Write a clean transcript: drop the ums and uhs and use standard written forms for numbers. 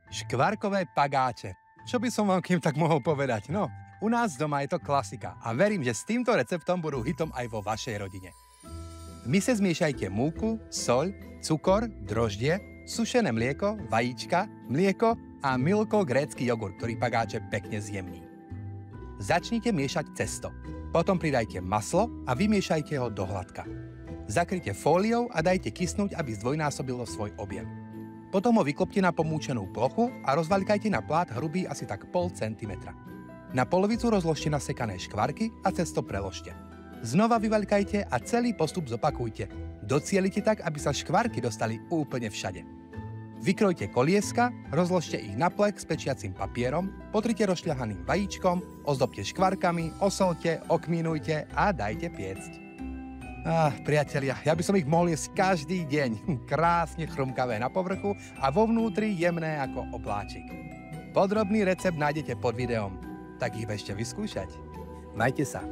Škvarkové pagáče. Čo by som vám kým tak mohol povedať? No, u nás doma je to klasika a verím, že s týmto receptom budú hitom aj vo vašej rodine. V mise zmiešajte múku, soľ, cukor, droždie, sušené mlieko, vajíčka, mlieko a milko grécky jogurt, ktorý pagáče pekne zjemní. Začnite miešať cesto. Potom pridajte maslo a vymiešajte ho do hladka. Zakryte fóliou a dajte kysnúť, aby zdvojnásobilo svoj objem. Potom ho vyklopte na pomúčenú plochu a rozvaľkajte na plát hrubý asi tak 0,5 cm. Na polovicu rozložte nasekané škvarky a cesto preložte. Znova vyvaľkajte a celý postup zopakujte. Docielite tak, aby sa škvarky dostali úplne všade. Vykrojte kolieska, rozložte ich na plek s pečiacim papierom, potrite rozšľahaným vajíčkom, ozdobte škvarkami, osolte, okmínujte a dajte piecť. Priatelia, ja by som ich mohol jesť každý deň. Krásne chrumkavé na povrchu a vo vnútri jemné ako obláčik. Podrobný recept nájdete pod videom. Tak ich bežte vyskúšať. Majte sa.